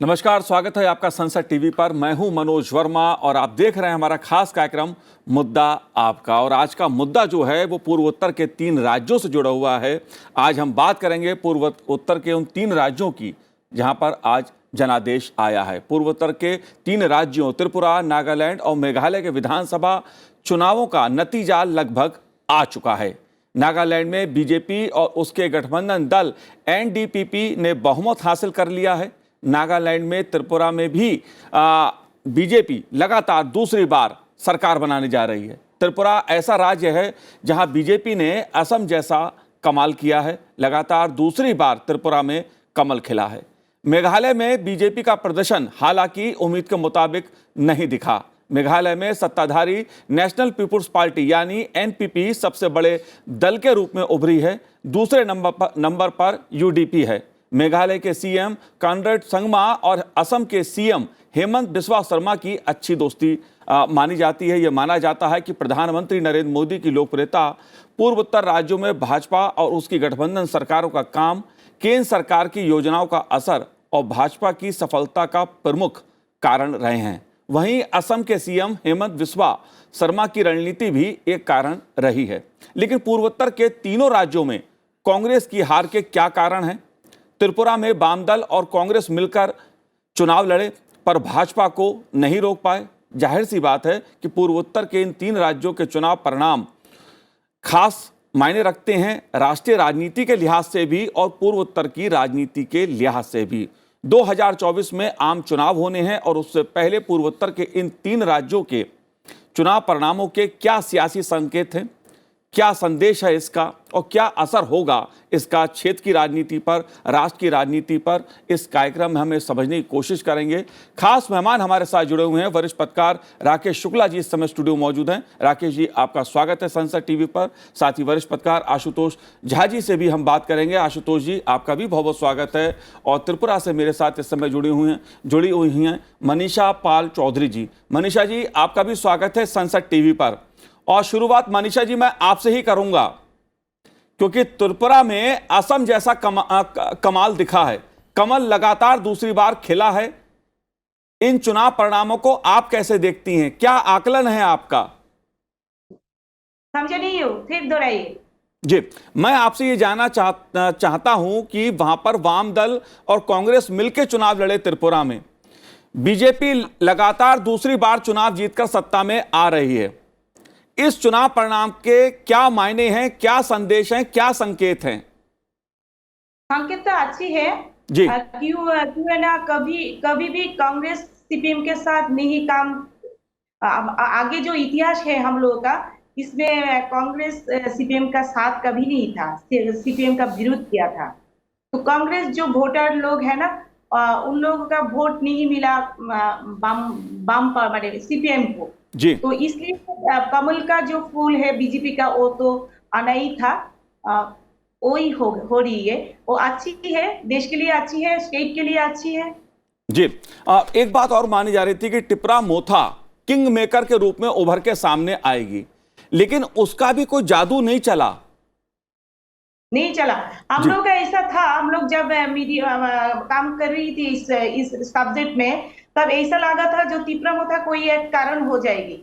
नमस्कार, स्वागत है आपका संसद टीवी पर। मैं हूं मनोज वर्मा और आप देख रहे हैं हमारा खास कार्यक्रम मुद्दा आपका। और आज का मुद्दा जो है वो पूर्वोत्तर के 3 राज्यों से जुड़ा हुआ है। आज हम बात करेंगे पूर्वोत्तर के उन 3 राज्यों की जहां पर आज जनादेश आया है। पूर्वोत्तर के 3 राज्यों त्रिपुरा, नागालैंड और मेघालय के विधानसभा चुनावों का नतीजा लगभग आ चुका है। नागालैंड में बीजेपी और उसके गठबंधन दल एनडीपीपी ने बहुमत हासिल कर लिया है। नागालैंड में, त्रिपुरा में भी बीजेपी लगातार दूसरी बार सरकार बनाने जा रही है। त्रिपुरा ऐसा राज्य है जहां बीजेपी ने असम जैसा कमाल किया है। लगातार दूसरी बार त्रिपुरा में कमल खिला है। मेघालय में बीजेपी का प्रदर्शन हालांकि उम्मीद के मुताबिक नहीं दिखा। मेघालय में सत्ताधारी नेशनल पीपुल्स पार्टी यानी एनपीपी सबसे बड़े दल के रूप में उभरी है। दूसरे नंबर पर यूडीपी है। मेघालय के सीएम कॉनरेड संगमा और असम के सीएम हेमंत बिस्वा शर्मा की अच्छी दोस्ती मानी जाती है। यह माना जाता है कि प्रधानमंत्री नरेंद्र मोदी की लोकप्रियता, पूर्वोत्तर राज्यों में भाजपा और उसकी गठबंधन सरकारों का काम, केंद्र सरकार की योजनाओं का असर और भाजपा की सफलता का प्रमुख कारण रहे हैं। वहीं असम के सीएम हेमंत बिस्वा शर्मा की रणनीति भी एक कारण रही है। लेकिन पूर्वोत्तर के तीनों राज्यों में कांग्रेस की हार के क्या कारण हैं? त्रिपुरा में वाम दल और कांग्रेस मिलकर चुनाव लड़े पर भाजपा को नहीं रोक पाए। जाहिर सी बात है कि पूर्वोत्तर के इन 3 राज्यों के चुनाव परिणाम खास मायने रखते हैं, राष्ट्रीय राजनीति के लिहाज से भी और पूर्वोत्तर की राजनीति के लिहाज से भी। 2024 में आम चुनाव होने हैं और उससे पहले पूर्वोत्तर के इन 3 राज्यों के चुनाव परिणामों के क्या सियासी संकेत हैं, क्या संदेश है इसका और क्या असर होगा इसका क्षेत्र की राजनीति पर, राष्ट्र की राजनीति पर, इस कार्यक्रम में हमें समझने की कोशिश करेंगे। खास मेहमान हमारे साथ जुड़े हुए हैं। वरिष्ठ पत्रकार राकेश शुक्ला जी इस समय स्टूडियो मौजूद हैं। राकेश जी, आपका स्वागत है संसद टीवी पर। साथ ही वरिष्ठ पत्रकार आशुतोष झा जी से भी हम बात करेंगे। आशुतोष जी, आपका भी बहुत बहुत स्वागत है। और त्रिपुरा से मेरे साथ इस समय जुड़ी हुई हैं मनीषा पाल चौधरी जी। मनीषा जी, आपका भी स्वागत है संसद टीवी पर। और शुरुआत मनीषा जी मैं आपसे ही करूंगा क्योंकि त्रिपुरा में असम जैसा कमाल दिखा है। कमल लगातार दूसरी बार खिला है। इन चुनाव परिणामों को आप कैसे देखती हैं? क्या आकलन है आपका? समझ नहीं हो, फिर दोहराइए। जी, मैं आपसे ये जानना चाहता हूं कि वहां पर वाम दल और कांग्रेस मिलकर चुनाव लड़े त्रिपुरा में। बीजेपी लगातार दूसरी बार चुनाव जीतकर सत्ता में आ रही है। इस चुनाव परिणाम के क्या मायने हैं, क्या संदेश हैं, क्या संकेत हैं? संकेत तो अच्छी है जी। क्यों है ना, कभी भी कांग्रेस सीपीएम के साथ नहीं काम। आगे जो इतिहास है हम लोगों का, इसमें कांग्रेस सीपीएम का साथ कभी नहीं था, सीपीएम का विरोध किया था। तो कांग्रेस जो वोटर लोग है ना, उन लोगों का वोट नहीं मिला बाम पर सीपीएम को जी। तो इसलिए कमल का जो फूल है बीजेपी का वो तो आना ही था। वही हो रही है, वो अच्छी है, देश के लिए अच्छी है, स्टेट के लिए अच्छी है। जी, एक बात और मानी जा रही थी कि टिपरा मोथा किंग मेकर के रूप में उभर के सामने आएगी, लेकिन उसका भी कोई जादू नहीं चला। हम लोग का ऐसा था, हम लोग जब मीडिया काम कर रही थी इस सब्जेक्ट में, तब ऐसा लगा था जो त्रिपुरा मोथा कोई एक कारण हो जाएगी।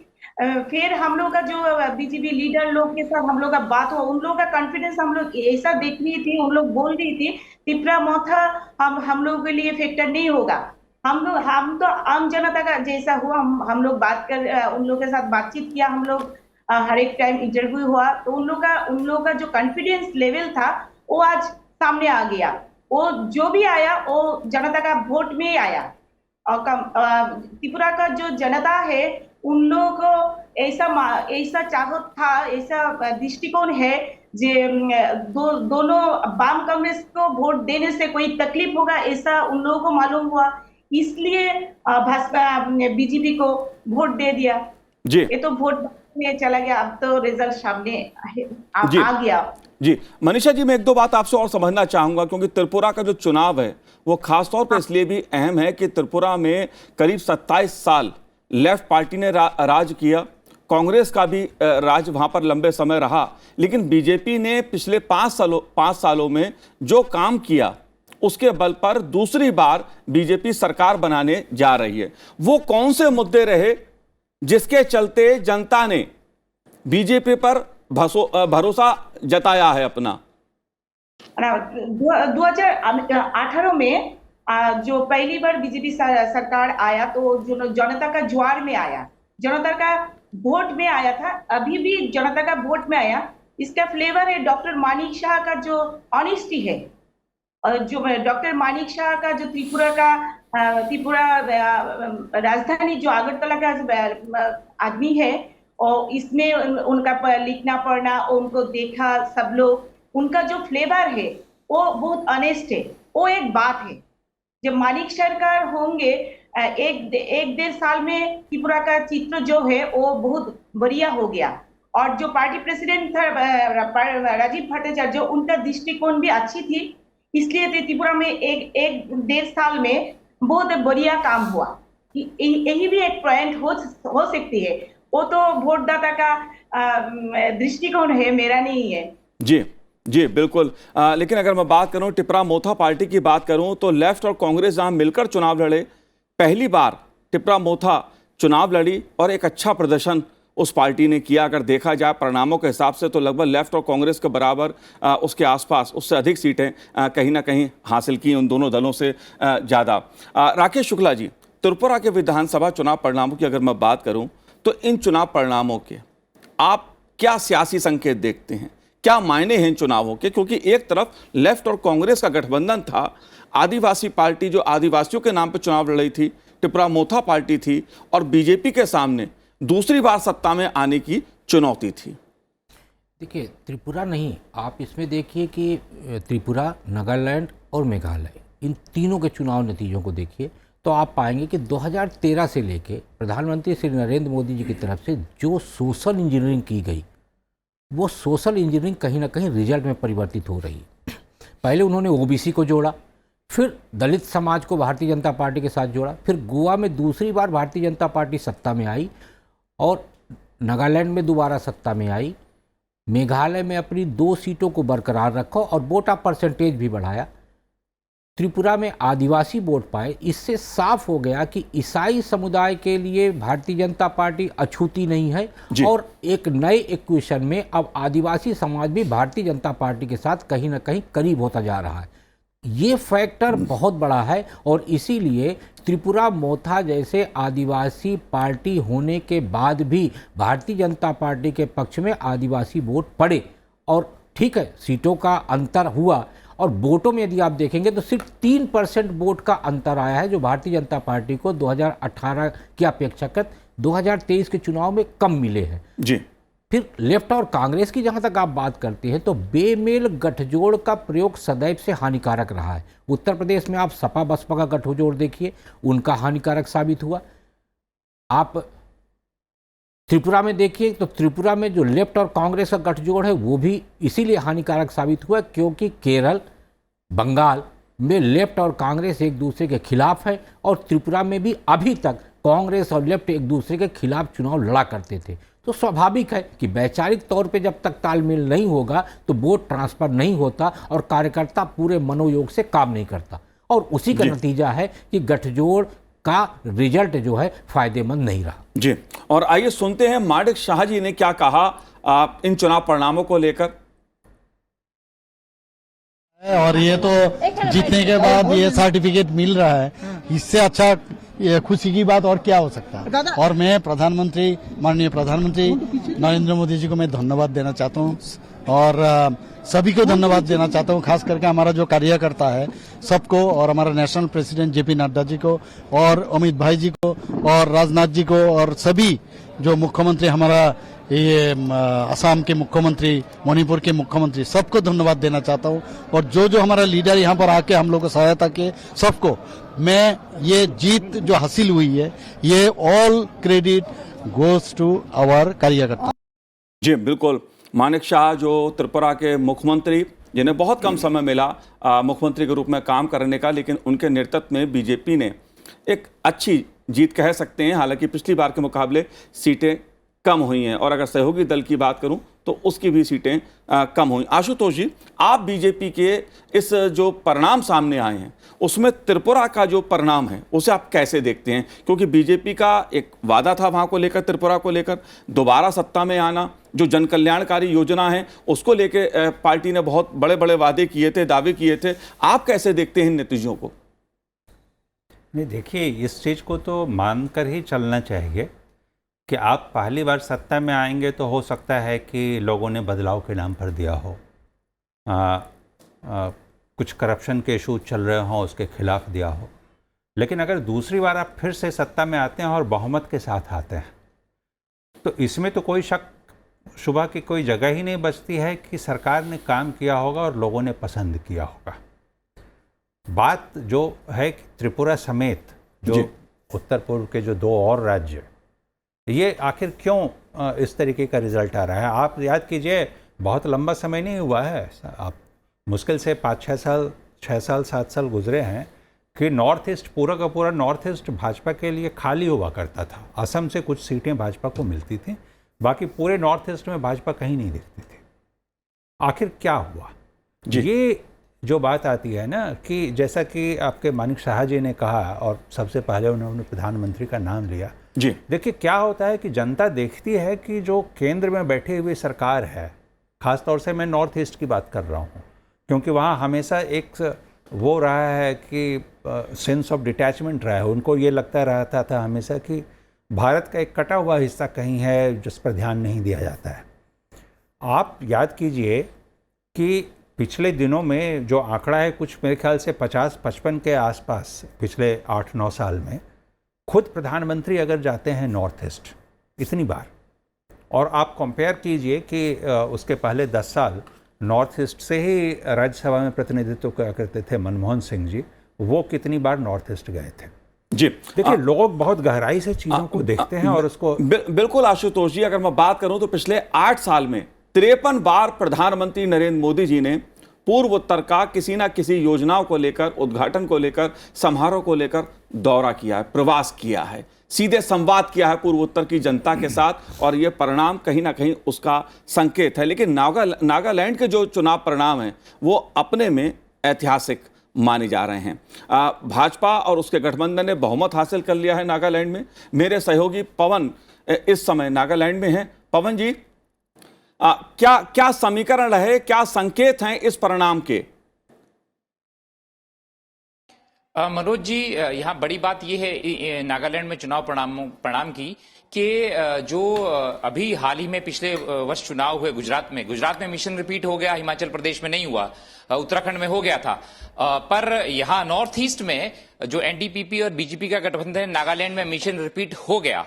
फिर हम लोग का जो बीजेपी लीडर लोग के साथ हम लोग का बात हुआ, उन लोग का कॉन्फिडेंस हम लोग ऐसा देख रही थी, उन लोग बोल रही थी त्रिपुरा मोथा हम लोग के लिए फैक्टर नहीं होगा। हम तो आम जनता का जैसा हुआ, हम लोग बात कर उन लोग के साथ बातचीत किया, हम लोग हर एक टाइम इंटरव्यू हुआ, तो उन लोग का जो कॉन्फिडेंस लेवल था वो आज सामने आ गया। वो जो भी आया वो जनता का वोट में ही आया। और त्रिपुरा का जो जनता है उन लोगों को ऐसा चाहत था, ऐसा दृष्टिकोण है जो दोनों वाम कांग्रेस को वोट देने से कोई तकलीफ होगा, ऐसा उन लोगों को मालूम हुआ, इसलिए भाजपा बीजेपी को वोट दे दिया। जी, ये तो वोट में चला गया, अब तो रिजल्ट सामने आ गया। जी, मनीषा जी, मैं एक दो बात आपसे और समझना चाहूंगा क्योंकि त्रिपुरा का जो चुनाव है वो खासतौर पर इसलिए भी अहम है कि त्रिपुरा में करीब 27 साल लेफ्ट पार्टी ने राज किया। कांग्रेस का भी राज वहां पर लंबे समय रहा, लेकिन बीजेपी ने पिछले 5 सालों में जो काम किया उसके बल पर दूसरी बार बीजेपी सरकार बनाने जा रही है। वो कौन से मुद्दे रहे जिसके चलते जनता ने बीजेपी पर भरोसा जताया है अपना? 2018 में जो पहली बार बीजेपी सरकार आया तो जो जनता का ज्वार में आया, जनता का वोट में आया था, अभी भी जनता का वोट में आया। इसका फ्लेवर है डॉक्टर मानिक शाह का जो ऑनेस्टी है, जो डॉक्टर मानिक शाह का जो त्रिपुरा राजधानी जो अगरतला का आदमी है, और इसमें उनका लिखना पढ़ना, उनको देखा सब लोग, उनका जो फ्लेवर है वो बहुत ऑनेस्ट है। वो एक बात है। जब मानिक सरकार होंगे एक 1.5 साल में त्रिपुरा का चित्र जो है वो बहुत बढ़िया हो गया। और जो पार्टी प्रेसिडेंट था राजीव भट्टाचार्य, उनका दृष्टिकोण भी अच्छी थी, इसलिए त्रिपुरा में एक 1.5 साल में बहुत बढ़िया काम हुआ। यही भी एक पॉइंट हो सकती है। वो तो वोटदाता का दृष्टिकोण है, मेरा नहीं है। जी जी बिल्कुल। लेकिन अगर मैं बात करूं टिपरा मोथा पार्टी की बात करूं तो लेफ्ट और कांग्रेस जहां मिलकर चुनाव लड़े, पहली बार टिपरा मोथा चुनाव लड़ी और एक अच्छा प्रदर्शन उस पार्टी ने किया। अगर देखा जाए परिणामों के हिसाब से तो लगभग लेफ्ट और कांग्रेस के बराबर, उसके आसपास, उससे अधिक सीटें कहीं ना कहीं हासिल की उन दोनों दलों से ज़्यादा। राकेश शुक्ला जी, त्रिपुरा के विधानसभा चुनाव परिणामों की अगर मैं बात करूं तो इन चुनाव परिणामों के आप क्या सियासी संकेत देखते हैं, क्या मायने हैं इन चुनावों के? क्योंकि एक तरफ लेफ्ट और कांग्रेस का गठबंधन था, आदिवासी पार्टी जो आदिवासियों के नाम पर चुनाव लड़ी थी, टिपरा मोथा पार्टी थी, और बीजेपी के सामने दूसरी बार सत्ता में आने की चुनौती थी। देखिए, त्रिपुरा नहीं, आप इसमें देखिए कि त्रिपुरा, नागालैंड और मेघालय, इन तीनों के चुनाव नतीजों को देखिए तो आप पाएंगे कि 2013 से लेके प्रधानमंत्री श्री नरेंद्र मोदी जी की तरफ से जो सोशल इंजीनियरिंग की गई, वो सोशल इंजीनियरिंग कहीं ना कहीं रिजल्ट में परिवर्तित हो रही है। पहले उन्होंने ओबीसी को जोड़ा, फिर दलित समाज को भारतीय जनता पार्टी के साथ जोड़ा, फिर गोवा में दूसरी बार भारतीय जनता पार्टी सत्ता में आई और नागालैंड में दोबारा सत्ता में आई, मेघालय में अपनी 2 सीटों को बरकरार रखा और वोट परसेंटेज भी बढ़ाया, त्रिपुरा में आदिवासी वोट पाए। इससे साफ हो गया कि ईसाई समुदाय के लिए भारतीय जनता पार्टी अछूती नहीं है और एक नए इक्वेशन में अब आदिवासी समाज भी भारतीय जनता पार्टी के साथ कहीं ना कहीं करीब होता जा रहा है। ये फैक्टर बहुत बड़ा है और इसीलिए त्रिपुरा मोथा जैसे आदिवासी पार्टी होने के बाद भी भारतीय जनता पार्टी के पक्ष में आदिवासी वोट पड़े। और ठीक है, सीटों का अंतर हुआ और वोटों में यदि आप देखेंगे तो सिर्फ 3% वोट का अंतर आया है, जो भारतीय जनता पार्टी को 2018 की अपेक्षाकृत 2023 के चुनाव में कम मिले हैं। जी। फिर लेफ्ट और कांग्रेस की जहां तक आप बात करते हैं तो बेमेल गठजोड़ का प्रयोग सदैव से हानिकारक रहा है। उत्तर प्रदेश में आप सपा बसपा का गठजोड़ देखिए, उनका हानिकारक साबित हुआ। आप त्रिपुरा में देखिए तो त्रिपुरा में जो लेफ्ट और कांग्रेस का गठजोड़ है वो भी इसीलिए हानिकारक साबित हुआ क्योंकि केरल, बंगाल में लेफ्ट और कांग्रेस एक दूसरे के खिलाफ है और त्रिपुरा में भी अभी तक कांग्रेस और लेफ्ट एक दूसरे के खिलाफ चुनाव लड़ा करते थे। तो स्वाभाविक है कि वैचारिक तौर पे जब तक तालमेल नहीं होगा तो वोट ट्रांसफर नहीं होता और कार्यकर्ता पूरे मनोयोग से काम नहीं करता, और उसी का नतीजा है कि गठजोड़ का रिजल्ट जो है फायदेमंद नहीं रहा। जी, और आइए सुनते हैं माणिक शाह जी ने क्या कहा इन चुनाव परिणामों को लेकर। और ये तो जीतने के बाद ये सर्टिफिकेट मिल रहा है, इससे अच्छा ये खुशी की बात और क्या हो सकता है। और मैं माननीय प्रधानमंत्री नरेंद्र मोदी जी को मैं धन्यवाद देना चाहता हूँ और सभी को धन्यवाद देना चाहता हूँ, खास करके हमारा जो कार्यकर्ता है सबको, और हमारा national president JP Nadda ji को और अमित भाई जी को और राजनाथ जी को और सभी जो मुख्यमंत्री, हमारा ये असम के मुख्यमंत्री, मणिपुर के मुख्यमंत्री, सबको धन्यवाद देना चाहता हूँ। और जो हमारा लीडर यहाँ पर आके हम लोग को सहायता किए सबको मैं, ये जीत जो हासिल हुई है ये all credit goes to our कार्यकर्ता। जी बिल्कुल, माणिक शाह जो त्रिपुरा के मुख्यमंत्री, जिन्हें बहुत कम समय मिला मुख्यमंत्री के रूप में काम करने का, लेकिन उनके नेतृत्व में बीजेपी ने एक अच्छी जीत कह सकते हैं। हालांकि पिछली बार के मुकाबले सीटें कम हुई हैं, और अगर सहयोगी दल की बात करूं तो उसकी भी सीटें कम हुई। आशुतोष जी, आप बीजेपी के इस जो परिणाम सामने आए हैं उसमें त्रिपुरा का जो परिणाम है उसे आप कैसे देखते हैं? क्योंकि बीजेपी का एक वादा था वहां को लेकर, त्रिपुरा को लेकर दोबारा सत्ता में आना, जो जन कल्याणकारी योजना है उसको लेकर पार्टी ने बहुत बड़े बड़े वादे किए थे, दावे किए थे। आप कैसे देखते हैं इन नतीजों को? नहीं, देखिए, इस चीज़ को तो मानकर ही चलना चाहिए कि आप पहली बार सत्ता में आएंगे तो हो सकता है कि लोगों ने बदलाव के नाम पर दिया हो, कुछ करप्शन के इशू चल रहे हों उसके खिलाफ दिया हो। लेकिन अगर दूसरी बार आप फिर से सत्ता में आते हैं और बहुमत के साथ आते हैं तो इसमें तो कोई शक शुबा की कोई जगह ही नहीं बचती है कि सरकार ने काम किया होगा और लोगों ने पसंद किया होगा। बात जो है कि त्रिपुरा समेत जो उत्तर पूर्व के जो 2 और राज्य, ये आखिर क्यों इस तरीके का रिजल्ट आ रहा है? आप याद कीजिए, बहुत लंबा समय नहीं हुआ है, आप मुश्किल से 5-6 साल 7 साल गुजरे हैं कि नॉर्थ ईस्ट, पूरा का पूरा नॉर्थ ईस्ट भाजपा के लिए खाली हुआ करता था। असम से कुछ सीटें भाजपा को मिलती थी, बाकी पूरे नॉर्थ ईस्ट में भाजपा कहीं नहीं दिखती थी। आखिर क्या हुआ? ये जो बात आती है ना, कि जैसा कि आपके मानिक शाह जी ने कहा और सबसे पहले उन्होंने प्रधानमंत्री का नाम लिया जी। देखिए, क्या होता है कि जनता देखती है कि जो केंद्र में बैठी हुई सरकार है, खासतौर से मैं नॉर्थ ईस्ट की बात कर रहा हूँ, क्योंकि वहाँ हमेशा एक वो रहा है कि सेंस ऑफ डिटैचमेंट रहा है। उनको ये लगता रहता था हमेशा कि भारत का एक कटा हुआ हिस्सा कहीं है जिस पर ध्यान नहीं दिया जाता है। आप याद कीजिए कि पिछले दिनों में जो आंकड़ा है कुछ मेरे ख्याल से 50-55 के आसपास, पिछले 8-9 साल में खुद प्रधानमंत्री अगर जाते हैं नॉर्थ ईस्ट इतनी बार, और आप कंपेयर कीजिए कि उसके पहले 10 साल नॉर्थ ईस्ट से ही राज्यसभा में प्रतिनिधित्व क्या करते थे मनमोहन सिंह जी, वो कितनी बार नॉर्थ ईस्ट गए थे। जी, देखिए, लोग बहुत गहराई से चीज़ों को देखते हैं और उसको बिल्कुल। आशुतोष जी, अगर मैं बात करूं तो पिछले 8 साल में 53 बार प्रधानमंत्री नरेंद्र मोदी जी ने पूर्व उत्तर का किसी ना किसी योजनाओं को लेकर, उद्घाटन को लेकर, समारोह को लेकर दौरा किया है, प्रवास किया है, सीधे संवाद किया है पूर्व उत्तर की जनता के साथ, और यह परिणाम कहीं ना कहीं उसका संकेत है। लेकिन नागालैंड के जो चुनाव परिणाम हैं वो अपने में ऐतिहासिक माने जा रहे हैं। भाजपा और उसके गठबंधन ने बहुमत हासिल कर लिया है नागालैंड में। मेरे सहयोगी पवन इस समय नागालैंड में हैं। पवन जी, क्या समीकरण रहे, क्या संकेत हैं इस परिणाम के? मनोज जी, यहाँ बड़ी बात यह है नागालैंड में चुनाव परिणाम की कि जो अभी हाल ही में पिछले वर्ष चुनाव हुए गुजरात में मिशन रिपीट हो गया, हिमाचल प्रदेश में नहीं हुआ, उत्तराखंड में हो गया था, पर यहाँ नॉर्थ ईस्ट में जो एनडीपीपी और बीजेपी का गठबंधन है, नागालैंड में मिशन रिपीट हो गया।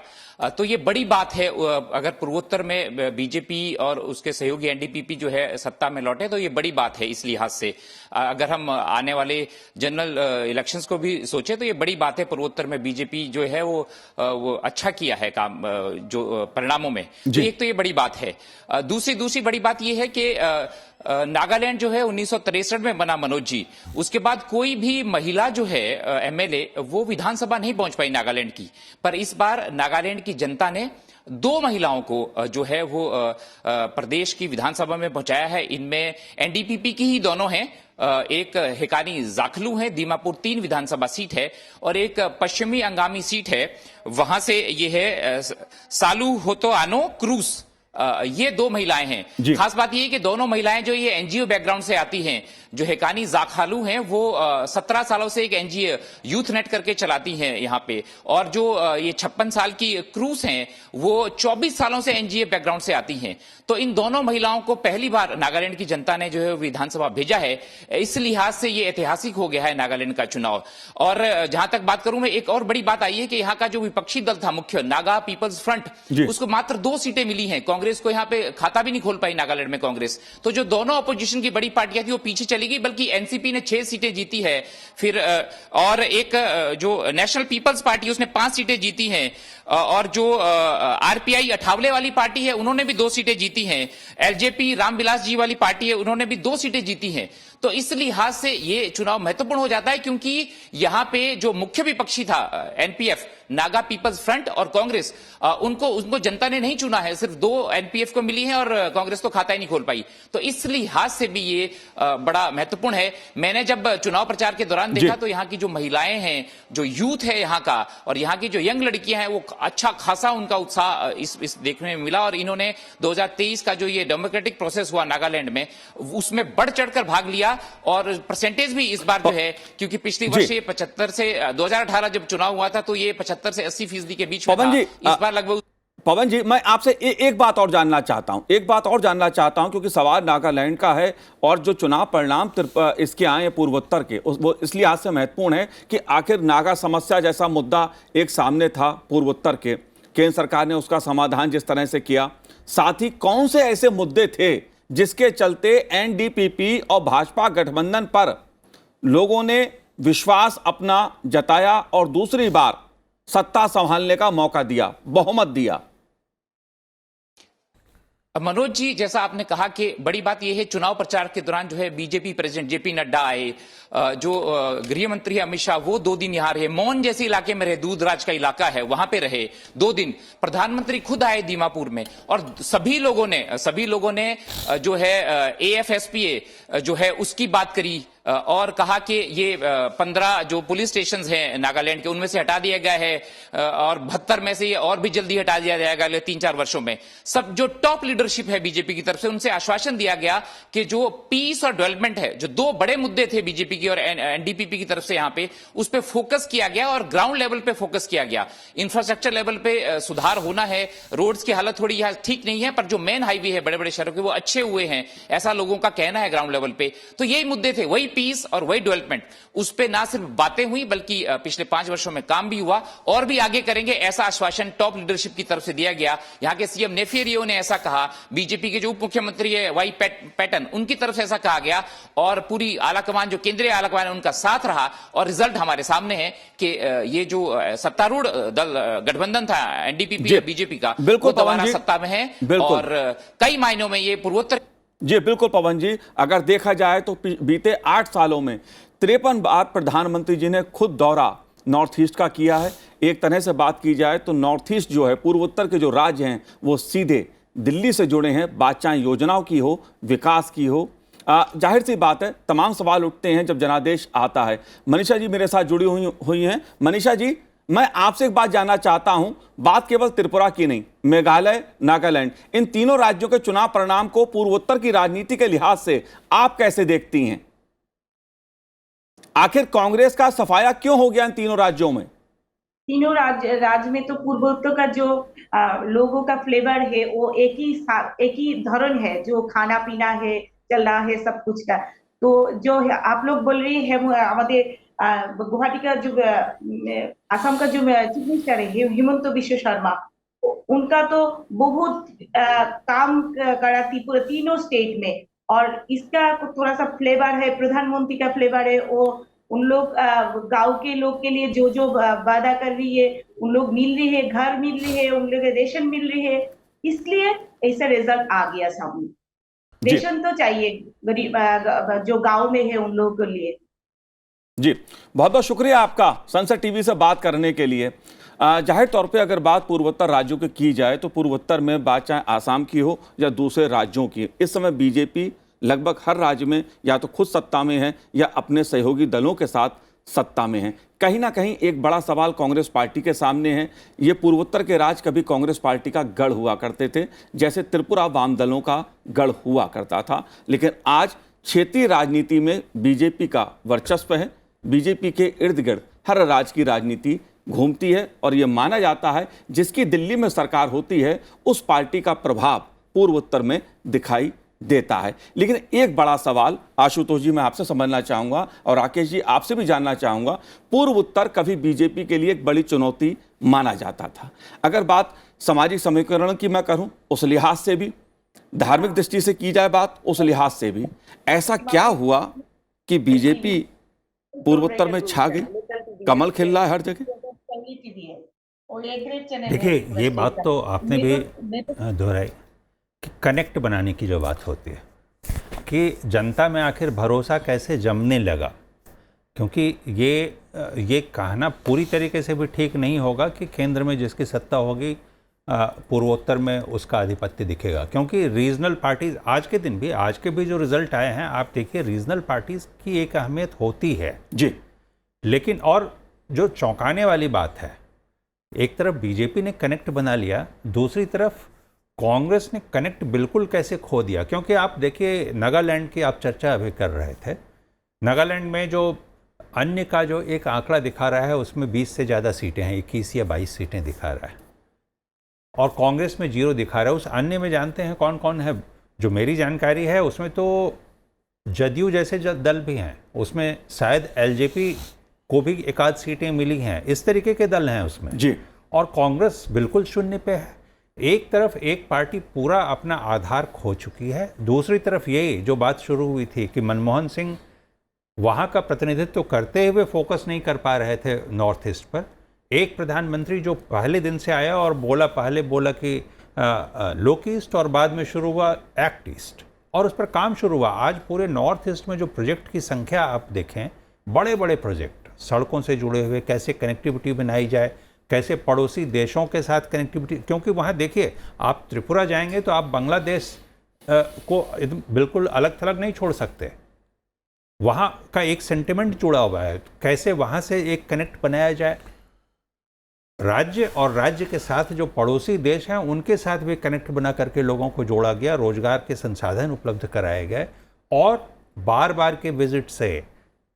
तो ये बड़ी बात है। अगर पूर्वोत्तर में बीजेपी और उसके सहयोगी एनडीपीपी जो है सत्ता में लौटे तो ये बड़ी बात है इस लिहाज से। अगर हम आने वाले जनरल इलेक्शंस को भी सोचे तो ये बड़ी बात है। पूर्वोत्तर में बीजेपी जो है वो अच्छा किया है काम जो परिणामों में। तो एक तो ये बड़ी बात है। दूसरी बड़ी बात ये है कि नागालैंड जो है 1963 में बना मनोज जी, उसके बाद कोई भी महिला जो है एमएलए वो विधानसभा नहीं पहुंच पाई नागालैंड की। पर इस बार नागालैंड की जनता ने 2 महिलाओं को जो है वो प्रदेश की विधानसभा में पहुंचाया है। इनमें एनडीपीपी की ही दोनों हैं, एक हेकानी जाखलू है, दीमापुर 3 विधानसभा सीट है, और एक पश्चिमी अंगामी सीट है, वहां से ये है सालू होतो आनो क्रूज। ये 2 महिलाएं हैं। खास बात ये है कि दोनों महिलाएं जो ये एनजीओ बैकग्राउंड से आती हैं। जो हेकानी जाखालू हैं वो 17 सालों से एक एनजीओ यूथ नेट करके चलाती हैं यहाँ पे, और जो ये 56 साल की क्रूज हैं वो 24 सालों से एनजीओ बैकग्राउंड से आती हैं। तो इन दोनों महिलाओं को पहली बार नागालैंड की जनता ने जो है विधानसभा भेजा है। इस लिहाज से ये ऐतिहासिक हो गया है नागालैंड का चुनाव। और जहां तक बात करूं मैं, एक और बड़ी बात आई है कि यहाँ का जो विपक्षी दल था मुख्य नागा पीपल्स फ्रंट, उसको मात्र 2 सीटें मिली हैं। कांग्रेस को यहाँ पे खाता भी नहीं खोल पाई नागालैंड में कांग्रेस। तो जो दोनों अपोजिशन की बड़ी पार्टियां थी वो पीछे चली गई, बल्कि एनसीपी ने 6 सीटें जीती है। फिर और एक जो नेशनल पीपल्स पार्टी उसने 5 सीटें जीती हैं, और जो आरपीआई अठावले वाली पार्टी है उन्होंने भी 2 सीटें जीती हैं। एलजेपी रामविलास जी वाली पार्टी है, उन्होंने भी 2 सीटें जीती हैं। तो इस लिहाज से ये चुनाव महत्वपूर्ण हो जाता है, क्योंकि यहां पे जो मुख्य विपक्षी था एनपीएफ नागा पीपल्स फ्रंट और कांग्रेस, उनको जनता ने नहीं चुना है, सिर्फ 2 एनपीएफ को मिली है और कांग्रेस तो खाता ही नहीं खोल पाई। तो इस लिहाज से भी ये बड़ा महत्वपूर्ण है। मैंने जब चुनाव प्रचार के दौरान देखा तो यहाँ की जो महिलाएं हैं, जो यूथ है यहाँ का, और यहाँ की जो यंग लड़कियां हैं, वो अच्छा खासा उनका उत्साह इस देखने में मिला। और इन्होंने 2023 का जो ये डेमोक्रेटिक प्रोसेस हुआ नागालैंड में, उसमें बढ़ चढ़कर भाग लिया। और परसेंटेज भी इस बार जो है, क्योंकि पिछली वर्ष ये 75 से 2018 जब चुनाव हुआ था तो ये 75 से 80% के बीच में था। इस बार लगभग पवन जी, मैं आपसे एक बात और जानना चाहता हूं, क्योंकि सवाल नागालैंड का है और जो चुनाव परिणाम इसके आए पूर्वोत्तर के, वो इस लिहाज से महत्वपूर्ण है कि आखिर नागा समस्या जैसा मुद्दा एक सामने था पूर्वोत्तर के, केंद्र सरकार ने उसका समाधान जिस तरह से किया, साथ ही कौन से ऐसे मुद्दे थे जिसके चलते एनडीपीपी और भाजपा गठबंधन पर लोगों ने विश्वास अपना जताया और दूसरी बार सत्ता संभालने का मौका दिया, बहुमत दिया। मनोज जी, जैसा आपने कहा कि बड़ी बात यह है, चुनाव प्रचार के दौरान जो है बीजेपी प्रेसिडेंट जेपी नड्डा आए, जो गृह मंत्री अमित शाह, वो 2 दिन यहाँ रहे, मौन जैसे इलाके में रहे, दूधराज का इलाका है वहां पे रहे 2 दिन। प्रधानमंत्री खुद आए दीमापुर में और सभी लोगों ने जो है एएफएसपीए जो है उसकी बात करी और कहा कि ये 15 जो पुलिस स्टेशन हैं नागालैंड के, उनमें से हटा दिया गया है और 72 में से ये और भी जल्दी हटा दिया जाएगा अगले 3-4 वर्षों में। सब जो टॉप लीडरशिप है बीजेपी की तरफ से, उनसे आश्वासन दिया गया कि जो पीस और डेवलपमेंट है, जो 2 बड़े मुद्दे थे बीजेपी की और एनडीपीपी की तरफ से, यहाँ पे उस पर फोकस किया गया और ग्राउंड लेवल पे फोकस किया गया। इंफ्रास्ट्रक्चर लेवल पे सुधार होना है, रोड्स की हालत थोड़ी यहाँ ठीक नहीं है, पर जो मेन हाईवे है बड़े बड़े शहरों के, वो अच्छे हुए हैं, ऐसा लोगों का कहना है ग्राउंड लेवल पे। तो यही मुद्दे थे, वही पीस और वही डेवलपमेंट। उस पे ना सिर्फ बातें हुई बल्कि पिछले 5 वर्षों में काम भी हुआ और भी आगे करेंगे, ऐसा आश्वासन टॉप लीडरशिप की तरफ से दिया गया। यहाँ के सीएम नेफियरियो ने ऐसा कहा, बीजेपी के जो उप मुख्यमंत्री है वाई पैटन, उनकी तरफ से ऐसा कहा गया और पूरी आलाकमान, जो केंद्रीय आलाकमान है, उनका साथ रहा। और रिजल्ट हमारे सामने है कि ये जो सत्तारूढ़ दल गठबंधन था एनडीपीपी और बीजेपी का, वो दोबारा सत्ता में है और कई मायनों में ये पूर्वोत्तर। जी बिल्कुल पवन जी, अगर देखा जाए तो बीते 8 सालों में 53 बार प्रधानमंत्री जी ने खुद दौरा नॉर्थ ईस्ट का किया है। एक तरह से बात की जाए तो नॉर्थ ईस्ट जो है, पूर्वोत्तर के जो राज्य हैं, वो सीधे दिल्ली से जुड़े हैं, बात चाहे योजनाओं की हो, विकास की हो। जाहिर सी बात है, तमाम सवाल उठते हैं जब जनादेश आता है। मनीषा जी मेरे साथ जुड़ी हुई हैं। मनीषा जी, मैं आपसे एक बात जानना चाहता हूं, बात केवल त्रिपुरा की नहीं, मेघालय, नागालैंड, इन तीनों राज्यों के चुनाव परिणाम को पूर्वोत्तर की राजनीति के लिहाज से आप कैसे देखती हैं? आखिर कांग्रेस का सफाया क्यों हो गया इन तीनों राज्यों में? तीनों राज्य में तो पूर्वोत्तर का जो लोगों का फ्लेवर है, वो एक ही धरन है, जो खाना पीना है, चल रहा है, सब कुछ का। तो जो आप लोग बोल रही है, हमारे गुवाहाटी का जो असम का जो चीफ मिनिस्टर है हिमंत बिश्व शर्मा, उनका तो बहुत काम करा तीनों स्टेट में, और इसका थोड़ा सा फ्लेवर है, प्रधानमंत्री का फ्लेवर है। वो उन लोग गांव के लोग के लिए जो वादा कर रही है, उन लोग मिल रही है, घर मिल रही है, उन लोग रेशन मिल रही है, इसलिए ऐसा रिजल्ट आ गया सामने। रेशन तो चाहिए गरीब जो गांव में है उन लोगों के लिए। जी बहुत बहुत शुक्रिया आपका संसद टीवी से बात करने के लिए। जाहिर तौर पे अगर बात पूर्वोत्तर राज्यों की जाए तो पूर्वोत्तर में बात चाहे आसाम की हो या दूसरे राज्यों की, इस समय बीजेपी लगभग हर राज्य में या तो खुद सत्ता में है या अपने सहयोगी दलों के साथ सत्ता में है। कहीं ना कहीं एक बड़ा सवाल कांग्रेस पार्टी के सामने है। ये पूर्वोत्तर के राज्य कभी कांग्रेस पार्टी का गढ़ हुआ करते थे, जैसे त्रिपुरा वाम दलों का गढ़ हुआ करता था, लेकिन आज क्षेत्रीय राजनीति में बीजेपी का वर्चस्व है। बीजेपी के इर्द गिर्द हर राज्य की राजनीति घूमती है और यह माना जाता है जिसकी दिल्ली में सरकार होती है उस पार्टी का प्रभाव पूर्वोत्तर में दिखाई देता है। लेकिन एक बड़ा सवाल आशुतोष जी मैं आपसे समझना चाहूँगा और राकेश जी आपसे भी जानना चाहूँगा, पूर्वोत्तर कभी बीजेपी के लिए एक बड़ी चुनौती माना जाता था। अगर बात सामाजिक समीकरण की मैं करूँ उस लिहाज से भी, धार्मिक दृष्टि से की जाए बात उस लिहाज से भी, ऐसा क्या हुआ कि बीजेपी पूर्वोत्तर में छा गई, कमल खिल रहा है हर जगह? देखिए, ये बात तो आपने भी दोहराई कि कनेक्ट बनाने की जो बात होती है कि जनता में आखिर भरोसा कैसे जमने लगा, क्योंकि ये ये कहना पूरी तरीके से भी ठीक नहीं होगा कि केंद्र में जिसकी सत्ता होगी पूर्वोत्तर में उसका आधिपत्य दिखेगा, क्योंकि रीजनल पार्टीज आज के भी जो रिजल्ट आए हैं आप देखिए, रीजनल पार्टीज की एक अहमियत होती है जी। लेकिन और जो चौंकाने वाली बात है, एक तरफ बीजेपी ने कनेक्ट बना लिया, दूसरी तरफ कांग्रेस ने कनेक्ट बिल्कुल कैसे खो दिया। क्योंकि आप देखिए नागालैंड की आप चर्चा अभी कर रहे थे, नागालैंड में जो अन्य का जो एक आंकड़ा दिखा रहा है उसमें 20 से ज़्यादा सीटें हैं, 21 या 22 सीटें दिखा रहा है, और कांग्रेस में 0 दिखा रहा है। उस अन्य में जानते हैं कौन कौन है? जो मेरी जानकारी है उसमें तो जदयू जैसे दल भी हैं, उसमें शायद एलजेपी को भी एक आध सीटें मिली हैं, इस तरीके के दल हैं उसमें जी। और कांग्रेस बिल्कुल शून्य पे है। एक तरफ एक पार्टी पूरा अपना आधार खो चुकी है, दूसरी तरफ ये जो बात शुरू हुई थी कि मनमोहन सिंह वहाँ का प्रतिनिधित्व करते हुए फोकस नहीं कर पा रहे थे नॉर्थ ईस्ट पर। एक प्रधानमंत्री जो पहले दिन से आया और पहले बोला कि लोक ईस्ट, और बाद में शुरू हुआ एक्ट ईस्ट, और उस पर काम शुरू हुआ। आज पूरे नॉर्थ ईस्ट में जो प्रोजेक्ट की संख्या आप देखें, बड़े बड़े प्रोजेक्ट सड़कों से जुड़े हुए, कैसे कनेक्टिविटी बनाई जाए, कैसे पड़ोसी देशों के साथ कनेक्टिविटी, क्योंकि वहाँ देखिए आप त्रिपुरा जाएंगे तो आप बांग्लादेश को बिल्कुल अलग थलग नहीं छोड़ सकते, वहाँ का एक सेंटिमेंट जुड़ा हुआ है, कैसे वहाँ से एक कनेक्ट बनाया जाए। राज्य और राज्य के साथ जो पड़ोसी देश हैं उनके साथ भी कनेक्ट बना करके लोगों को जोड़ा गया, रोजगार के संसाधन उपलब्ध कराए गए, और बार बार के विजिट से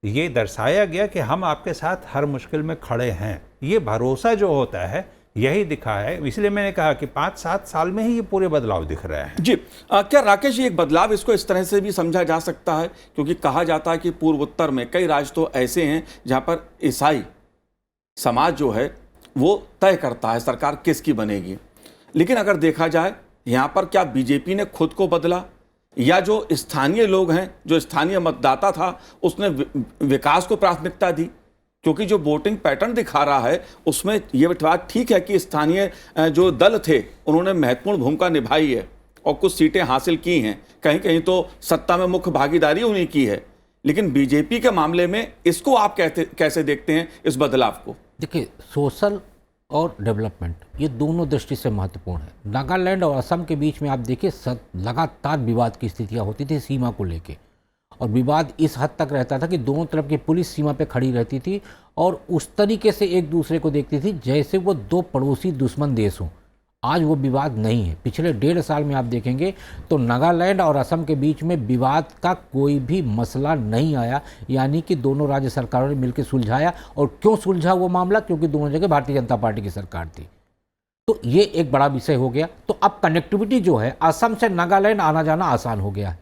ये दर्शाया गया कि हम आपके साथ हर मुश्किल में खड़े हैं। ये भरोसा जो होता है यही दिखा है, इसलिए मैंने कहा कि 5-7 साल में ही ये पूरे बदलाव दिख रहे हैं। जी। क्या राकेश जी, एक बदलाव इसको इस तरह से भी समझा जा सकता है, क्योंकि कहा जाता है कि पूर्वोत्तर में कई राज्य तो ऐसे हैं जहां पर ईसाई समाज जो है वो तय करता है सरकार किसकी बनेगी, लेकिन अगर देखा जाए यहाँ पर क्या बीजेपी ने खुद को बदला, या जो स्थानीय लोग हैं, जो स्थानीय मतदाता था, उसने विकास को प्राथमिकता दी? क्योंकि जो वोटिंग पैटर्न दिखा रहा है उसमें ये बात ठीक है कि स्थानीय जो दल थे उन्होंने महत्वपूर्ण भूमिका निभाई है और कुछ सीटें हासिल की हैं, कहीं कहीं तो सत्ता में मुख्य भागीदारी उन्हीं की है, लेकिन बीजेपी के मामले में इसको आप कैसे देखते हैं, इस बदलाव को? देखिए, सोशल और डेवलपमेंट ये दोनों दृष्टि से महत्वपूर्ण है। नागालैंड और असम के बीच में आप देखिए लगातार विवाद की स्थितियाँ होती थी सीमा को लेके, और विवाद इस हद तक रहता था कि दोनों तरफ की पुलिस सीमा पे खड़ी रहती थी और उस तरीके से एक दूसरे को देखती थी जैसे वो दो पड़ोसी दुश्मन देश हों। आज वो विवाद नहीं है। पिछले 1.5 साल में आप देखेंगे तो नागालैंड और असम के बीच में विवाद का कोई भी मसला नहीं आया, यानी कि दोनों राज्य सरकारों ने मिलकर सुलझाया। और क्यों सुलझा वो मामला? क्योंकि दोनों जगह भारतीय जनता पार्टी की सरकार थी। तो ये एक बड़ा विषय हो गया। तो अब कनेक्टिविटी जो है, असम से नागालैंड आना जाना आसान हो गया है,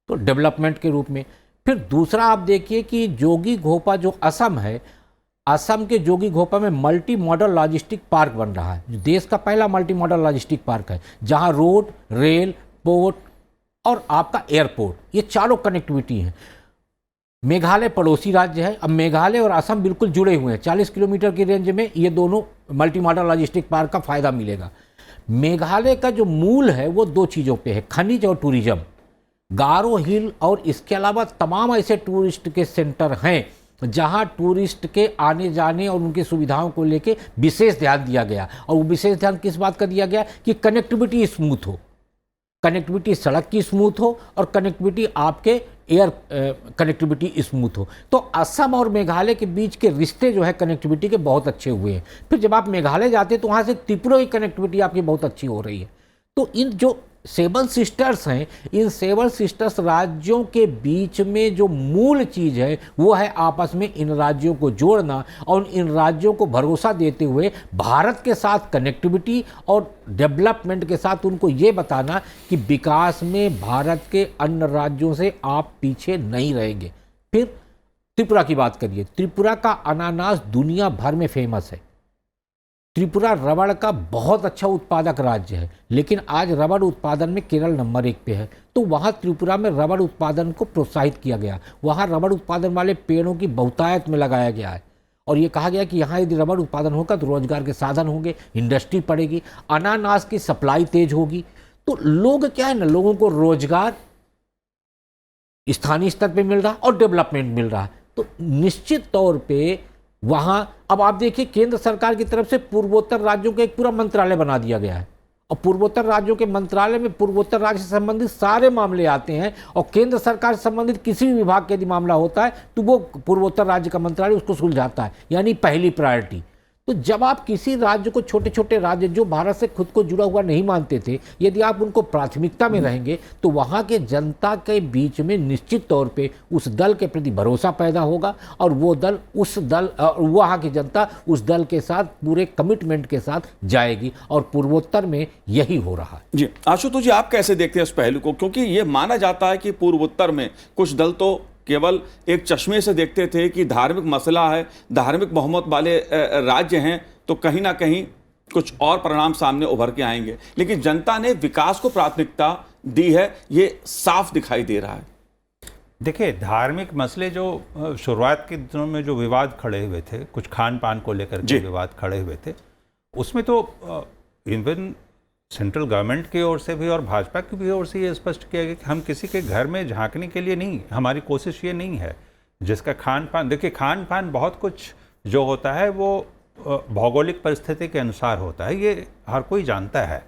तो डेवलपमेंट के रूप में। फिर दूसरा आप देखिए कि जोगी घोपा जो असम है, असम के जोगी घोपा में मल्टी मॉडल लॉजिस्टिक पार्क बन रहा है, जो देश का पहला मल्टी मॉडल लॉजिस्टिक पार्क है, जहां रोड, रेल, पोर्ट और आपका एयरपोर्ट, ये चारों कनेक्टिविटी हैं। मेघालय पड़ोसी राज्य है, अब मेघालय और असम बिल्कुल जुड़े हुए हैं। 40 किलोमीटर की रेंज में ये दोनों मल्टी मॉडल लॉजिस्टिक पार्क का फायदा मिलेगा। मेघालय का जो मूल है वो 2 चीज़ों पे है, खनिज और टूरिज्म। गारो हिल और इसके अलावा तमाम ऐसे टूरिस्ट के सेंटर हैं जहां टूरिस्ट के आने जाने और उनकी सुविधाओं को लेके विशेष ध्यान दिया गया। और वो विशेष ध्यान किस बात का दिया गया? कि कनेक्टिविटी स्मूथ हो, कनेक्टिविटी सड़क की स्मूथ हो और कनेक्टिविटी आपके एयर कनेक्टिविटी स्मूथ हो। तो असम और मेघालय के बीच के रिश्ते जो है कनेक्टिविटी के बहुत अच्छे हुए हैं। फिर जब आप मेघालय जाते हैं तो वहाँ से त्रिपुरा की कनेक्टिविटी आपकी बहुत अच्छी हो रही है। तो इन जो 7 सिस्टर्स हैं, इन 7 सिस्टर्स राज्यों के बीच में जो मूल चीज़ है वो है आपस में इन राज्यों को जोड़ना और इन राज्यों को भरोसा देते हुए भारत के साथ कनेक्टिविटी और डेवलपमेंट के साथ उनको ये बताना कि विकास में भारत के अन्य राज्यों से आप पीछे नहीं रहेंगे। फिर त्रिपुरा की बात करिए, त्रिपुरा का अनानास दुनिया भर में फेमस है। त्रिपुरा रबड़ का बहुत अच्छा उत्पादक राज्य है, लेकिन आज रबड़ उत्पादन में केरल नंबर 1 पे है। तो वहाँ त्रिपुरा में रबड़ उत्पादन को प्रोत्साहित किया गया। वहाँ रबड़ उत्पादन वाले पेड़ों की बहुतायत में लगाया गया है और ये कहा गया कि यहाँ यदि रबड़ उत्पादन होगा तो रोजगार के साधन होंगे, इंडस्ट्री पड़ेगी, अनानास की सप्लाई तेज होगी। तो लोग क्या है ना, लोगों को रोजगार स्थानीय स्तर पर मिल रहा और डेवलपमेंट मिल रहा है। तो निश्चित तौर पर वहाँ अब आप देखिए केंद्र सरकार की तरफ से पूर्वोत्तर राज्यों का एक पूरा मंत्रालय बना दिया गया है, और पूर्वोत्तर राज्यों के मंत्रालय में पूर्वोत्तर राज्य से संबंधित सारे मामले आते हैं, और केंद्र सरकार से संबंधित किसी भी विभाग का यदि मामला होता है तो वो पूर्वोत्तर राज्य का मंत्रालय उसको सुलझाता है, यानी पहली प्रायोरिटी। तो जब आप किसी राज्य को, छोटे छोटे राज्य जो भारत से खुद को जुड़ा हुआ नहीं मानते थे, यदि आप उनको प्राथमिकता में रहेंगे तो वहाँ के जनता के बीच में निश्चित तौर पे उस दल के प्रति भरोसा पैदा होगा, और वो दल वहाँ की जनता उस दल के साथ पूरे कमिटमेंट के साथ जाएगी, और पूर्वोत्तर में यही हो रहा है। जी आशुतोष जी, आप कैसे देखते हैं इस पहलू को, क्योंकि ये माना जाता है कि पूर्वोत्तर में कुछ दल तो केवल एक चश्मे से देखते थे कि धार्मिक मसला है, धार्मिक बहुमत वाले राज्य हैं, तो कहीं ना कहीं कुछ और परिणाम सामने उभर के आएंगे, लेकिन जनता ने विकास को प्राथमिकता दी है, ये साफ दिखाई दे रहा है। देखिए, धार्मिक मसले जो शुरुआत के दिनों में जो विवाद खड़े हुए थे, कुछ खान पान को लेकर के विवाद खड़े हुए थे, उसमें तो इवन सेंट्रल गवर्नमेंट की ओर से भी और भाजपा की भी ओर से ये स्पष्ट किया गया कि हम किसी के घर में झांकने के लिए नहीं, हमारी कोशिश ये नहीं है। जिसका खान पान, देखिए खान पान बहुत कुछ जो होता है वो भौगोलिक परिस्थिति के अनुसार होता है, ये हर कोई जानता है,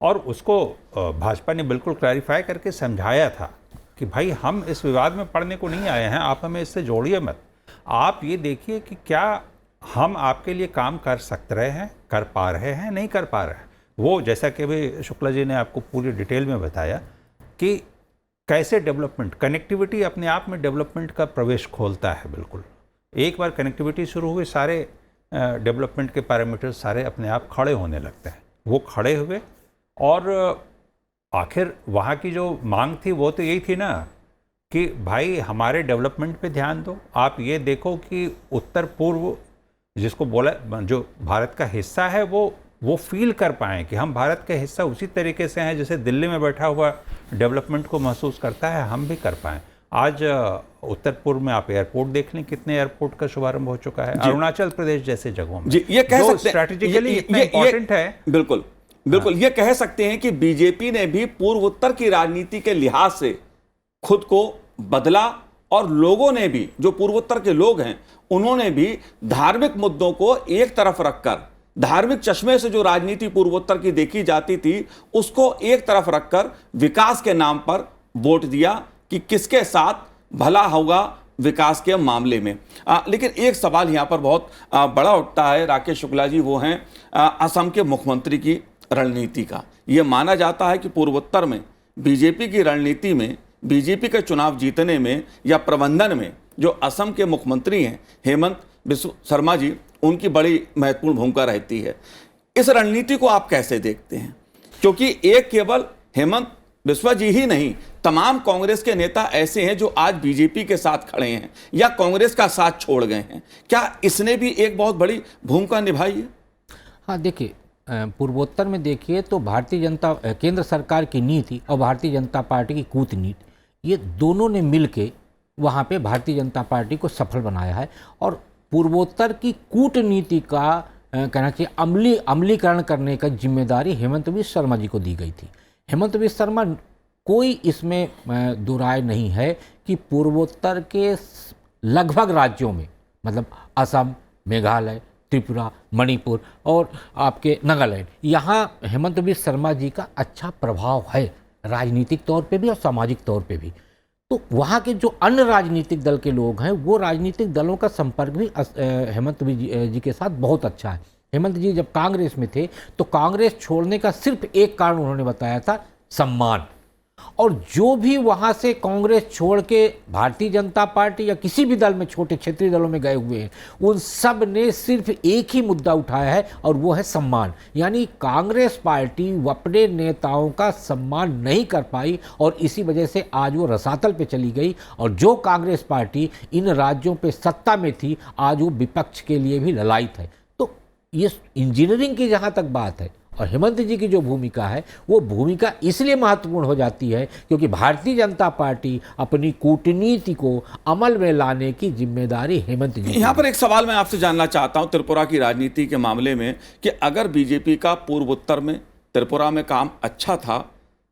और उसको भाजपा ने बिल्कुल क्लैरिफाई करके समझाया था कि भाई हम इस विवाद में पड़ने को नहीं आए हैं, आप हमें इससे जोड़िए मत, आप ये देखिए कि क्या हम आपके लिए काम कर सकते रहे हैं, कर पा रहे हैं, नहीं कर पा रहे हैं। वो जैसा कि अभी शुक्ला जी ने आपको पूरी डिटेल में बताया कि कैसे डेवलपमेंट, कनेक्टिविटी अपने आप में डेवलपमेंट का प्रवेश खोलता है। बिल्कुल एक बार कनेक्टिविटी शुरू हुई, सारे डेवलपमेंट के पैरामीटर्स सारे अपने आप खड़े होने लगते हैं। वो खड़े हुए, और आखिर वहाँ की जो मांग थी वो तो यही थी ना कि भाई हमारे डेवलपमेंट पे ध्यान दो। आप ये देखो कि उत्तर पूर्व जिसको बोला, जो भारत का हिस्सा है, वो फील कर पाएँ कि हम भारत का हिस्सा उसी तरीके से हैं जैसे दिल्ली में बैठा हुआ डेवलपमेंट को महसूस करता है, हम भी कर पाएँ। आज उत्तर पूर्व में आप एयरपोर्ट देख लें, कितने एयरपोर्ट का शुभारंभ हो चुका है, अरुणाचल प्रदेश जैसे जगहों में, जी, ये कह सकते स्ट्रैटेजिकली इतना इंपॉर्टेंट है। बिल्कुल बिल्कुल, ये कह सकते हैं कि बीजेपी ने भी पूर्वोत्तर की राजनीति के लिहाज से खुद को बदला, और लोगों ने भी, जो पूर्वोत्तर के लोग हैं, उन्होंने भी धार्मिक मुद्दों को एक तरफ रखकर, धार्मिक चश्मे से जो राजनीति पूर्वोत्तर की देखी जाती थी उसको एक तरफ रखकर विकास के नाम पर वोट दिया कि किसके साथ भला होगा विकास के मामले में। लेकिन एक सवाल यहाँ पर बहुत बड़ा उठता है राकेश शुक्ला जी, वो हैं असम के मुख्यमंत्री की रणनीति का। ये माना जाता है कि पूर्वोत्तर में बीजेपी की रणनीति में, बीजेपी के चुनाव जीतने में या प्रबंधन में जो असम के मुख्यमंत्री हैं हेमंत बिस्वा शर्मा जी, उनकी बड़ी महत्वपूर्ण भूमिका रहती है। इस रणनीति को आप कैसे देखते हैं, क्योंकि एक केवल हेमंत बिस्वा जी ही नहीं, तमाम कांग्रेस के नेता ऐसे हैं जो आज बीजेपी के साथ खड़े हैं या कांग्रेस का साथ छोड़ गए हैं, क्या इसने भी एक बहुत बड़ी भूमिका निभाई है? हाँ देखिए, पूर्वोत्तर में देखिए तो केंद्र सरकार की नीति और भारतीय जनता पार्टी की कूटनीति, ये दोनों ने मिलके वहाँ पे भारतीय जनता पार्टी को सफल बनाया है। और पूर्वोत्तर की कूटनीति का कहना चाहिए अमलीकरण करने का जिम्मेदारी हेमंत बिस्वा शर्मा जी को दी गई थी। हेमंत बिस्वा शर्मा, कोई इसमें दो राय नहीं है कि पूर्वोत्तर के लगभग राज्यों में, मतलब असम, मेघालय, त्रिपुरा, मणिपुर और आपके नागालैंड, यहाँ हेमंत बिस्वा शर्मा जी का अच्छा प्रभाव है, राजनीतिक तौर पे भी और सामाजिक तौर पे भी। तो वहाँ के जो अन्य राजनीतिक दल के लोग हैं, वो राजनीतिक दलों का संपर्क भी हेमंत जी के साथ बहुत अच्छा है। हेमंत जी जब कांग्रेस में थे तो कांग्रेस छोड़ने का सिर्फ एक कारण उन्होंने बताया था, सम्मान। और जो भी वहाँ से कांग्रेस छोड़ के भारतीय जनता पार्टी या किसी भी दल में, छोटे क्षेत्रीय दलों में गए हुए हैं, उन सब ने सिर्फ एक ही मुद्दा उठाया है, और वो है सम्मान। यानी कांग्रेस पार्टी अपने नेताओं का सम्मान नहीं कर पाई, और इसी वजह से आज वो रसातल पे चली गई। और जो कांग्रेस पार्टी इन राज्यों पे सत्ता में थी, आज वो विपक्ष के लिए भी ललायित है। तो ये इंजीनियरिंग की जहाँ तक बात है, और हेमंत जी की जो भूमिका है, वो भूमिका इसलिए महत्वपूर्ण हो जाती है क्योंकि भारतीय जनता पार्टी अपनी कूटनीति को अमल में लाने की जिम्मेदारी हेमंत जी। यहाँ पर एक सवाल मैं आपसे जानना चाहता हूँ त्रिपुरा की राजनीति के मामले में, कि अगर बीजेपी का पूर्वोत्तर में, त्रिपुरा में काम अच्छा था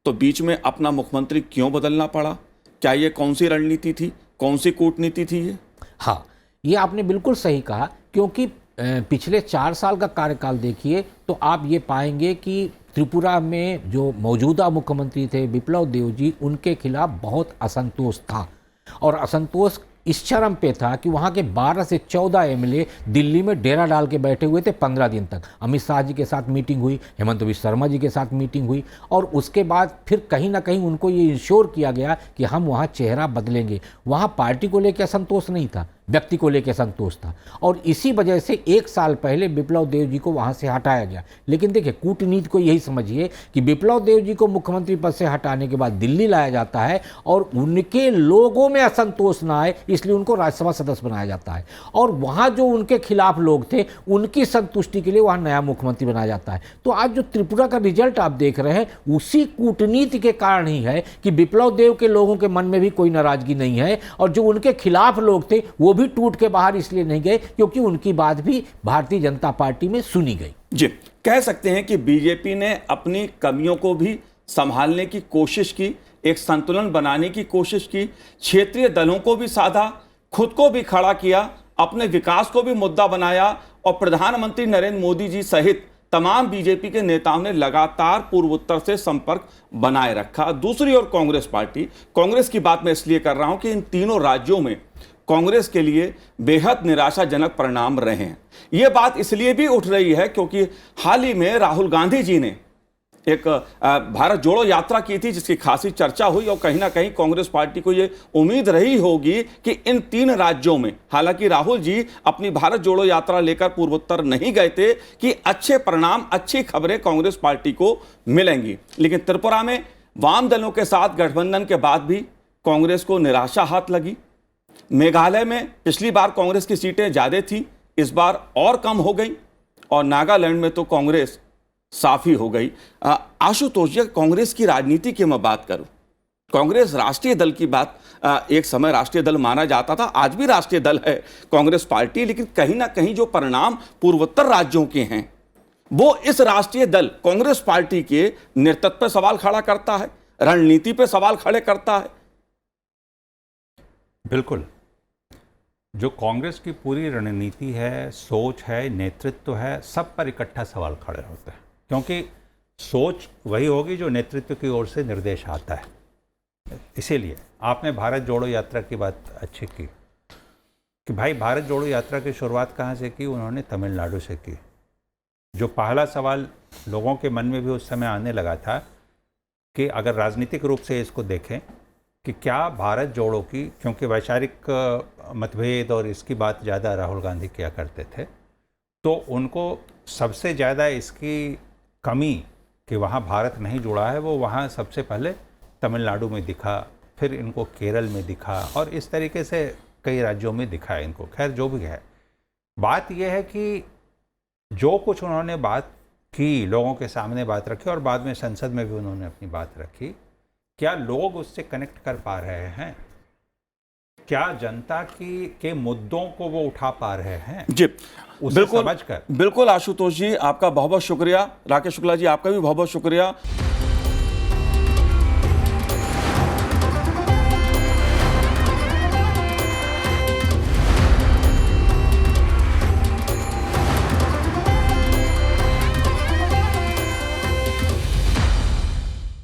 तो बीच में अपना मुख्यमंत्री क्यों बदलना पड़ा? क्या ये कौन सी रणनीति थी, कौन सी कूटनीति थी ये? हाँ, ये आपने बिल्कुल सही कहा क्योंकि पिछले 4 साल का कार्यकाल देखिए तो आप ये पाएंगे कि त्रिपुरा में जो मौजूदा मुख्यमंत्री थे विप्लव देव जी, उनके खिलाफ बहुत असंतोष था। और असंतोष इस चरम पे था कि वहाँ के 12 से 14 एमएलए दिल्ली में डेरा डाल के बैठे हुए थे 15 दिन तक। अमित शाह जी के साथ मीटिंग हुई, हेमंत बिश्व शर्मा जी के साथ मीटिंग हुई, और उसके बाद फिर कहीं ना कहीं उनको ये इंश्योर किया गया कि हम वहाँ चेहरा बदलेंगे। वहाँ पार्टी को लेकर असंतोष नहीं था, व्यक्ति को लेकर संतोष था। और इसी वजह से 1 साल पहले विप्लव देव जी को वहाँ से हटाया गया। लेकिन देखिए, कूटनीति को यही समझिए कि विप्लव देव जी को मुख्यमंत्री पद से हटाने के बाद दिल्ली लाया जाता है और उनके लोगों में असंतोष ना आए इसलिए उनको राज्यसभा सदस्य बनाया जाता है, और वहाँ जो उनके खिलाफ लोग थे उनकी संतुष्टि के लिए वहाँ नया मुख्यमंत्री बनाया जाता है। तो आज जो त्रिपुरा का रिजल्ट आप देख रहे हैं उसी कूटनीति के कारण ही है कि विप्लव देव के लोगों के मन में भी कोई नाराजगी नहीं है, और जो उनके खिलाफ लोग थे वो भी टूट के बाहर इसलिए नहीं गए क्योंकि उनकी बात भी भारतीय जनता पार्टी में सुनी गई। जी, कह सकते हैं कि बीजेपी ने अपनी कमियों को भी संभालने की कोशिश की, एक संतुलन बनाने की कोशिश की, क्षेत्रीय दलों को भी साधा, खुद को भी खड़ा किया, अपने विकास को भी मुद्दा बनाया, और प्रधानमंत्री नरेंद्र मोदी जी सहित तमाम बीजेपी के नेताओं ने लगातार पूर्वोत्तर से संपर्क बनाए रखा। दूसरी ओर कांग्रेस पार्टी, कांग्रेस की बात मैं इसलिए कर रहा हूं कि इन तीनों राज्यों में कांग्रेस के लिए बेहद निराशाजनक परिणाम रहे हैं। यह बात इसलिए भी उठ रही है क्योंकि हाल ही में राहुल गांधी जी ने एक भारत जोड़ो यात्रा की थी जिसकी खासी चर्चा हुई, और कहीं ना कहीं कांग्रेस पार्टी को यह उम्मीद रही होगी कि इन 3 राज्यों में, हालांकि राहुल जी अपनी भारत जोड़ो यात्रा लेकर पूर्वोत्तर नहीं गए थे, कि अच्छे परिणाम, अच्छी खबरें कांग्रेस पार्टी को मिलेंगी। लेकिन त्रिपुरा में वाम दलों के साथ गठबंधन के बाद भी कांग्रेस को निराशा हाथ लगी। मेघालय में पिछली बार कांग्रेस की सीटें ज्यादा थी, इस बार और कम हो गई, और नागालैंड में तो कांग्रेस साफी हो गई। आशुतोष जी, कांग्रेस की राजनीति की मैं बात करूं, कांग्रेस राष्ट्रीय दल की बात, एक समय राष्ट्रीय दल माना जाता था, आज भी राष्ट्रीय दल है कांग्रेस पार्टी, लेकिन कहीं ना कहीं जो परिणाम पूर्वोत्तर राज्यों के हैं वो इस राष्ट्रीय दल कांग्रेस पार्टी के नेतृत्व पर सवाल खड़ा करता है, रणनीति पर सवाल खड़े करता है। बिल्कुल, जो कांग्रेस की पूरी रणनीति है, सोच है, नेतृत्व है, सब पर इकट्ठा सवाल खड़े होते हैं, क्योंकि सोच वही होगी जो नेतृत्व की ओर से निर्देश आता है। इसीलिए आपने भारत जोड़ो यात्रा की बात अच्छी की कि भाई भारत जोड़ो यात्रा की शुरुआत कहाँ से की? उन्होंने तमिलनाडु से की। जो पहला सवाल लोगों के मन में भी उस समय आने लगा था कि अगर राजनीतिक रूप से इसको देखें कि क्या भारत जोड़ो की, क्योंकि वैचारिक मतभेद और इसकी बात ज़्यादा राहुल गांधी किया करते थे, तो उनको सबसे ज़्यादा इसकी कमी कि वहाँ भारत नहीं जुड़ा है वो वहाँ सबसे पहले तमिलनाडु में दिखा, फिर इनको केरल में दिखा, और इस तरीके से कई राज्यों में दिखा है इनको। खैर जो भी है, बात यह है कि जो कुछ उन्होंने बात की, लोगों के सामने बात रखी, और बाद में संसद में भी उन्होंने अपनी बात रखी, क्या लोग उससे कनेक्ट कर पा रहे हैं? क्या जनता के मुद्दों को वो उठा पा रहे हैं? जी बिल्कुल, समझकर। बिल्कुल आशुतोष जी, आपका बहुत बहुत शुक्रिया। राकेश शुक्ला जी, आपका भी बहुत बहुत शुक्रिया।